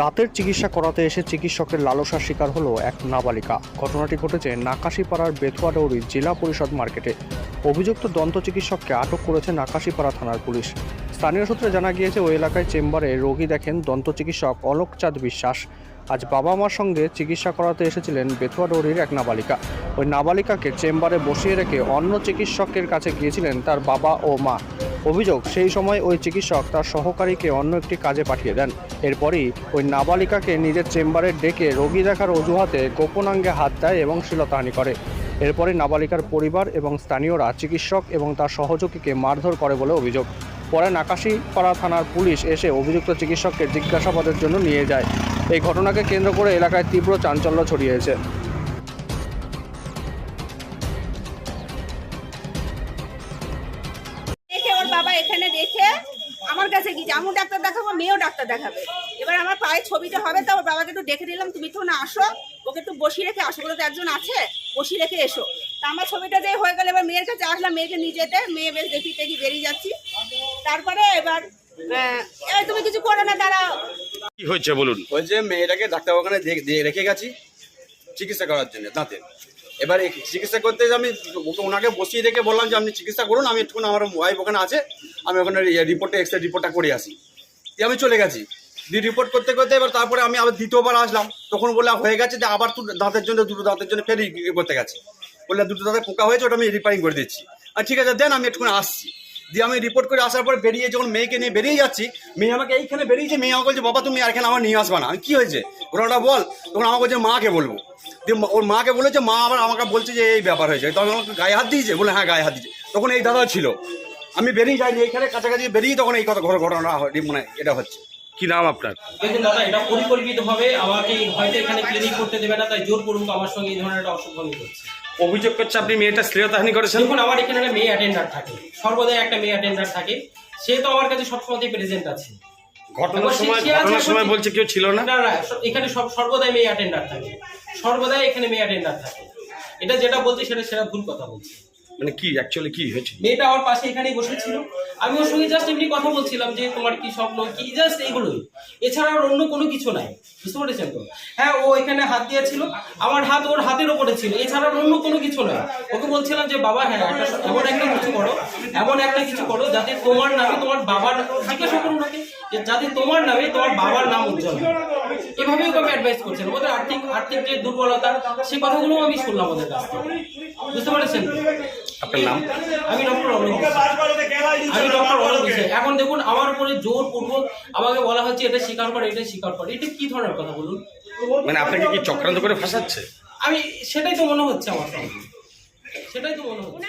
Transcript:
দাঁতের চিকিৎসা করাতে এসে চিকিৎসকের লালসার শিকার হলো এক নাবালিকা। ঘটনাটি ঘটেছে নাকাশীপাড়ার বেথুয়াডৌরি জেলা পরিষদ মার্কেটে। অভিযুক্ত দন্ত চিকিৎসককে আটক করেছে নাকাশীপাড়া থানার পুলিশ। স্থানীয় সূত্রে জানা গিয়েছে, ওই এলাকায় চেম্বারে রোগী দেখেন দন্ত চিকিৎসক অলোকচাঁদ বিশ্বাস। আজ বাবা মার সঙ্গে চিকিৎসা করাতে এসেছিলেন বেথুয়াডৌরির এক নাবালিকা। ওই নাবালিকাকে চেম্বারে বসিয়ে রেখে অন্য চিকিৎসকের কাছে গিয়েছিলেন তার বাবা ও মা। অভিযোগ, সেই সময় ওই চিকিৎসক তার সহকারীকে অন্য একটি কাজে পাঠিয়ে দেন। এরপরই ওই নাবালিকাকে নিজের চেম্বারে ডেকে রোগী দেখার অজুহাতে গোপনাঙ্গে হাত দেয় এবং শ্লীলতাহানি করে। এরপরই নাবালিকার পরিবার এবং স্থানীয়রা চিকিৎসক এবং তার সহযোগীকে মারধর করে বলে অভিযোগ। পরে নাকাশীপাড়া থানার পুলিশ এসে অভিযুক্ত চিকিৎসককে জিজ্ঞাসাবাদের জন্য নিয়ে যায়। এই ঘটনাকে কেন্দ্র করে এলাকায় তীব্র চাঞ্চল্য ছড়িয়েছে। ওর বাবা এখানে দেখে আমার কাছে গিয়েছে, আমিও ডাক্তার দেখাবো, মেয়েও ডাক্তার দেখাবে। এবার আমার পায়ে ছবিটা হবে, তো ওর বাবাকে একটু ডেকে দিলাম, তুমি তো না আসো, ওকে একটু বসিয়ে রেখে আসো, বলে তো একজন আছে, বসিয়ে রেখে এসো। তা আমার ছবিটা যে হয়ে গেল, এবার মেয়ের কাছে আসলাম, মেয়েকে নিয়ে যেতে, মেয়ে বেশ দেখি টেকি বেরিয়ে যাচ্ছি। তারপরে এবার তুমি কিছু করো না, দাঁড়াও। কি হয়েছে বলুন? ওই যে মেয়েটাকে ডাক্তারখানে রেখে গেছি চিকিৎসা করার জন্য দাঁতে। এবার চিকিৎসা করতে আমি ওনাকে বসিয়ে রেখে বললাম যে আপনি চিকিৎসা করুন, আমি একটু আমার ওয়াইফ ওখানে আছে, আমি ওখানে রিপোর্টে এক্সরে রিপোর্টটা করে আসি। দিয়ে আমি চলে গেছি। দিয়ে রিপোর্ট করতে করতে এবার তারপরে আমি আবার দ্বিতীয়বার আসলাম, তখন বলে হয়ে গেছে, যে আবার দুটো দাঁতের জন্য ফের করতে গেছে। বললে দুটো দাঁতে পোকা হয়েছে, ওটা আমি রিপেয়ারিং করে দিচ্ছি। আর ঠিক আছে দেন, আমি একটুখানি আসছি। দিয়ে আমি রিপোর্ট করে আসার পর বেরিয়ে যখন মেয়েকে নিয়ে বেরিয়ে যাচ্ছি, মেয়ে আমাকে এইখানে বেরিয়েছে, মেয়ে আমাকে বলছে বাবা তুমি আর এখানে আমার নিয়ে আসবা না। আমি কি হয়েছে ঘটনাটা বল। তখন আমাকে বলছে মাকে বলবো। দিয়ে ওর মাকে বলেছে, মা আবার আমাকে বলছে যে এই ব্যাপার হয়েছে। তখন আমাকে গায়ে হাত দিয়েছে, বলে হ্যাঁ গায়ে হাত দিয়েছে। তখন এই দাদা ছিল, আমি বেরিয়ে যাইনি, এইখানে কাছাকাছি বেরিয়ে তখন এই কথা ঘটনা মানে এটা হচ্ছে। কি নাম আপনার? দেখুন দাদা, এটা পরিকল্পিতভাবে আমাকে হয়তো এখানে ক্লিনিক করতে দেবে না, তাই জোরপূর্বক আমার সঙ্গে এই ধরনের একটা অসুবিধা করছে। অভিযোগ করছে আপনি মেয়েটা শ্লীলতাহানি করেছেন। দেখুন, আমার এখানে একটা মেয়ে অ্যাটেন্ডার থাকে, সর্বদাই একটা মেয়ে অ্যাটেন্ডার থাকে, সে তো আমার কাছে সবসময় প্রেজেন্ট আছে। ঘটনার সময় বলছে কেউ ছিল না। না না, এখানে সর্বদাই মেয়ে অ্যাটেন্ডার থাকে, সর্বদাই এখানে মেয়ে অ্যাটেন্ডার থাকে। এটা যেটা বলছে সেটা ভুল কথা বলছে। মানে কি অ্যাকচুয়ালি কি হয়েছে? মেয়েটা আমার পাশে এখানেই বসেছিল, আমি ওর সঙ্গে জাস্ট এমনি কথা বলছিলাম যে তোমার কি স্বপ্ন কি, জাস্ট এইগুলোই, এছাড়া আর অন্য কোনো কিছু নাই। বুঝতে পেরেছেন তো? হ্যাঁ, ও এখানে হাত দিয়েছিল, আমার হাত ওর হাতের ওপরে ছিল, এছাড়া আর অন্য কোনো কিছু নয়। ওকে বলছিলাম যে বাবা হ্যাঁ এমন একটা কিছু করো যাতে তোমার নামে তোমার বাবার, জিজ্ঞাসা করুন ওকে যে যাতে তোমার নামে তোমার বাবার নাম উজ্জ্বল হয়। এভাবেই ওকে আমি অ্যাডভাইস করছিলাম। ওদের আর্থিক যে দুর্বলতা, সেই কথাগুলো আমি শুনলাম ওদের কাছ থেকে। বুঝতে পেরেছেন? আপনার নাম? আমি ডক্টর অলোক বিশ্বাস। এখন দেখুন, আমার উপরে জোরপূর্বক আমাকে বলা হচ্ছে এটা স্বীকার করে, এটা স্বীকার করে। এটা কি ধরনের কথা বলুন? মানে আপনাকে কি চক্রান্ত করে ফাঁসাচ্ছে? আমি সেটাই তো মনে হচ্ছে, আমার সঙ্গে সেটাই তো মনে হচ্ছে।